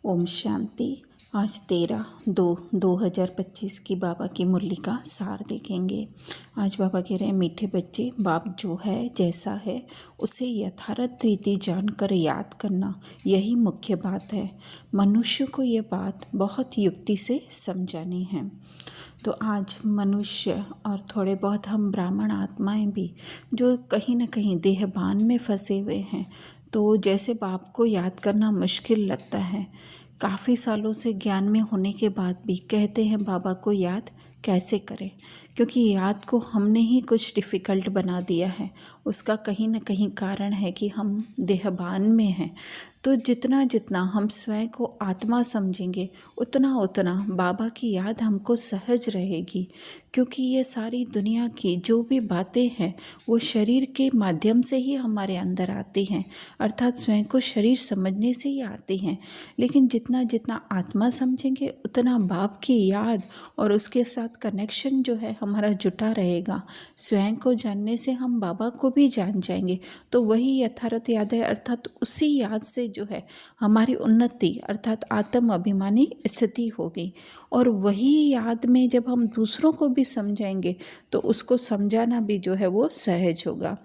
ओम शांति। आज 13/2/2025 की बाबा की मुरली का सार देखेंगे। आज बाबा कह रहे हैं, मीठे बच्चे, बाप जो है जैसा है उसे यथार्थ रीति जानकर याद करना, यही मुख्य बात है। मनुष्य को ये बात बहुत युक्ति से समझानी है। तो आज मनुष्य और थोड़े बहुत हम ब्राह्मण आत्माएं भी जो कहीं ना कहीं देहभान में फंसे हुए हैं, तो जैसे बाप को याद करना मुश्किल लगता है। काफ़ी सालों से ज्ञान में होने के बाद भी कहते हैं बाबा को याद कैसे करें, क्योंकि याद को हमने ही कुछ डिफ़िकल्ट बना दिया है। उसका कहीं ना कहीं कारण है कि हम देहभान में हैं। तो जितना जितना हम स्वयं को आत्मा समझेंगे उतना उतना बाबा की याद हमको सहज रहेगी, क्योंकि ये सारी दुनिया की जो भी बातें हैं वो शरीर के माध्यम से ही हमारे अंदर आती हैं, अर्थात स्वयं को शरीर समझने से ही आती हैं। लेकिन जितना जितना आत्मा समझेंगे उतना बाप की याद और उसके साथ कनेक्शन जो है हमारा जुटा रहेगा। स्वयं को जानने से हम बाबा को भी जान जाएंगे। तो वही यथार्थ याद है, अर्थात उसी याद से जो है हमारी उन्नति अर्थात आत्म अभिमानी स्थिति होगी। और वही याद में जब हम दूसरों को भी समझाएंगे तो उसको समझाना भी जो है वो सहज होगा।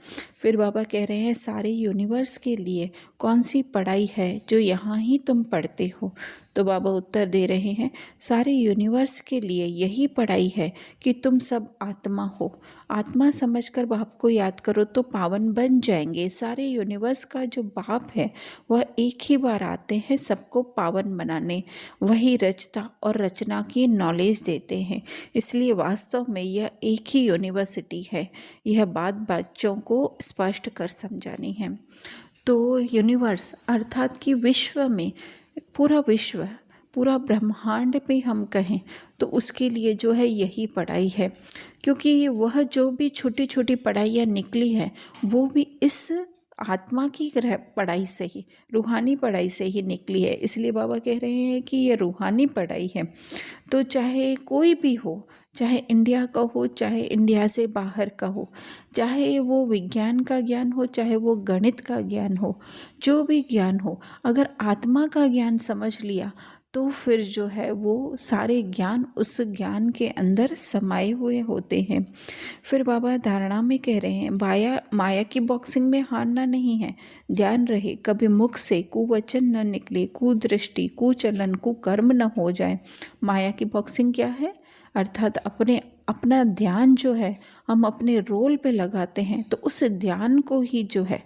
फिर बाबा कह रहे हैं, सारे यूनिवर्स के लिए कौन सी पढ़ाई है जो यहाँ ही तुम पढ़ते हो। तो बाबा उत्तर दे रहे हैं, सारे यूनिवर्स के लिए यही पढ़ाई है कि तुम सब आत्मा हो। आत्मा समझकर बाप को याद करो तो पावन बन जाएंगे। सारे यूनिवर्स का जो बाप है वह एक ही बार आते हैं सबको पावन बनाने। वही रचता और रचना की नॉलेज देते हैं। इसलिए वास्तव में यह एक ही यूनिवर्सिटी है। यह बात बच्चों को स्पष्ट कर समझानी है। तो यूनिवर्स अर्थात कि विश्व में पूरा ब्रह्मांड पे हम कहें तो उसके लिए जो है यही पढ़ाई है, क्योंकि वह जो भी छोटी छोटी पढ़ाइयाँ निकली हैं वो भी इस आत्मा की पढ़ाई से ही, रूहानी पढ़ाई से ही निकली है। इसलिए बाबा कह रहे हैं कि ये रूहानी पढ़ाई है। तो चाहे कोई भी हो, चाहे इंडिया का हो, चाहे इंडिया से बाहर का हो, चाहे वो विज्ञान का ज्ञान हो, चाहे वो गणित का ज्ञान हो, जो भी ज्ञान हो, अगर आत्मा का ज्ञान समझ लिया तो फिर जो है वो सारे ज्ञान उस ज्ञान के अंदर समाये हुए होते हैं। फिर बाबा धारणा में कह रहे हैं, माया की बॉक्सिंग में हारना नहीं है। ध्यान रहे कभी मुख से कुवचन न निकले, कुदृष्टि, कुचलन, कुकर्म न हो जाए। माया की बॉक्सिंग क्या है? अर्थात अपना ध्यान जो है हम अपने रोल पे लगाते हैं, तो उस ध्यान को ही जो है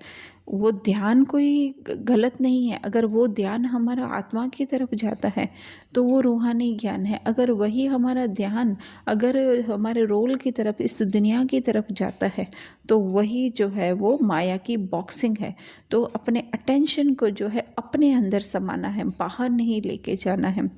वो ध्यान कोई गलत नहीं है। अगर वो ध्यान हमारा आत्मा की तरफ जाता है तो वो रूहानी ज्ञान है। अगर वही हमारा ध्यान अगर हमारे रोल की तरफ, इस दुनिया की तरफ जाता है तो वही जो है वो माया की बॉक्सिंग है। तो अपने अटेंशन को जो है अपने अंदर समाना है, बाहर नहीं लेके जाना है।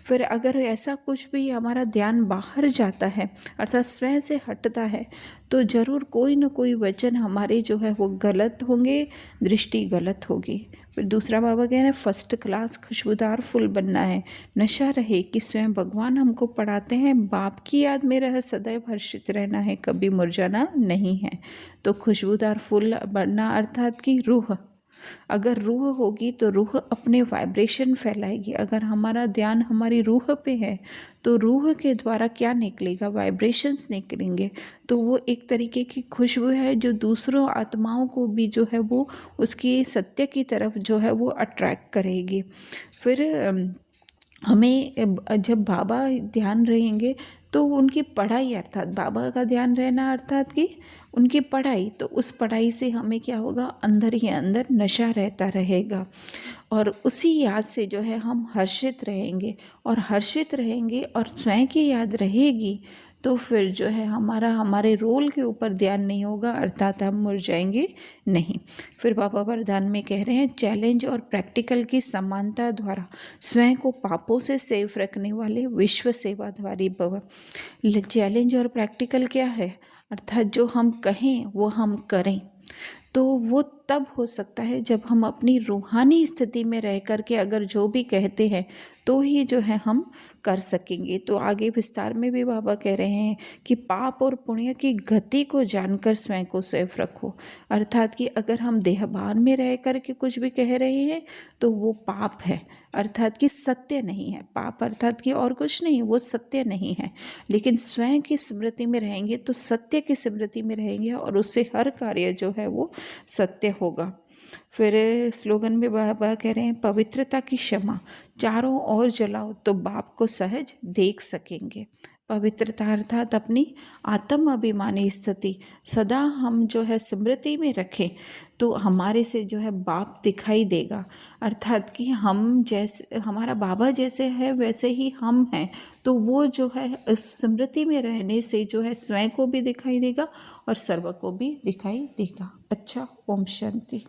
फिर अगर ऐसा कुछ भी हमारा ध्यान बाहर जाता है अर्थात स्वयं से हटता है तो ज़रूर कोई न कोई वचन हमारे जो है वो गलत होंगे, दृष्टि गलत होगी। फिर दूसरा बाबा कह रहे हैं, फर्स्ट क्लास खुशबूदार फूल बनना है। नशा रहे कि स्वयं भगवान हमको पढ़ाते हैं, बाप की याद में रह सदैव हर्षित रहना है, कभी मुरझाना नहीं है। तो खुशबूदार फूल बनना अर्थात कि रूह, अगर रूह होगी तो रूह अपने वाइब्रेशन फैलाएगी। अगर हमारा ध्यान हमारी रूह पे है तो रूह के द्वारा क्या निकलेगा? वाइब्रेशंस निकलेंगे। तो वो एक तरीके की खुशबू है जो दूसरों आत्माओं को भी जो है वो उसकी सत्य की तरफ जो है वो अट्रैक्ट करेगी। फिर हमें जब बाबा ध्यान रहेंगे तो उनकी पढ़ाई अर्थात बाबा का ध्यान रहना अर्थात कि उनकी पढ़ाई, तो उस पढ़ाई से हमें क्या होगा? अंदर ही अंदर नशा रहता रहेगा और उसी याद से जो है हम हर्षित रहेंगे। और हर्षित रहेंगे और स्वयं की याद रहेगी तो फिर जो है हमारे रोल के ऊपर ध्यान नहीं होगा, अर्थात हम मुरझाएंगे नहीं। फिर बाबा वरदान में कह रहे हैं, चैलेंज और प्रैक्टिकल की समानता द्वारा स्वयं को पापों से सेफ रखने वाले विश्व सेवाधारी भव। चैलेंज और प्रैक्टिकल क्या है? अर्थात जो हम कहें वो हम करें। तो वो तब हो सकता है जब हम अपनी रूहानी स्थिति में रह कर के अगर जो भी कहते हैं तो ही जो है हम कर सकेंगे। तो आगे विस्तार में भी बाबा कह रहे हैं कि पाप और पुण्य की गति को जानकर स्वयं को सेफ रखो। अर्थात कि अगर हम देहभान में रह कर के कुछ भी कह रहे हैं तो वो पाप है, अर्थात कि सत्य नहीं है। पाप अर्थात कि और कुछ नहीं, वो सत्य नहीं है। लेकिन स्वयं की स्मृति में रहेंगे तो सत्य की स्मृति में रहेंगे और उससे हर कार्य जो है वो सत्य होगा। फिर स्लोगन में बाबा कह रहे हैं पवित्रता की क्षमा, चारों ओर जलाओ तो बाप को सहज देख सकेंगे। पवित्रता अर्थात अपनी आत्म अभिमानी स्थिति सदा हम जो है स्मृति में रखें तो हमारे से जो है बाप दिखाई देगा। अर्थात कि हम जैसे हमारा बाबा जैसे है वैसे ही हम हैं, तो वो जो है स्मृति में रहने से जो है स्वयं को भी दिखाई देगा और सर्व को भी दिखाई देगा। अच्छा, ओम शांति।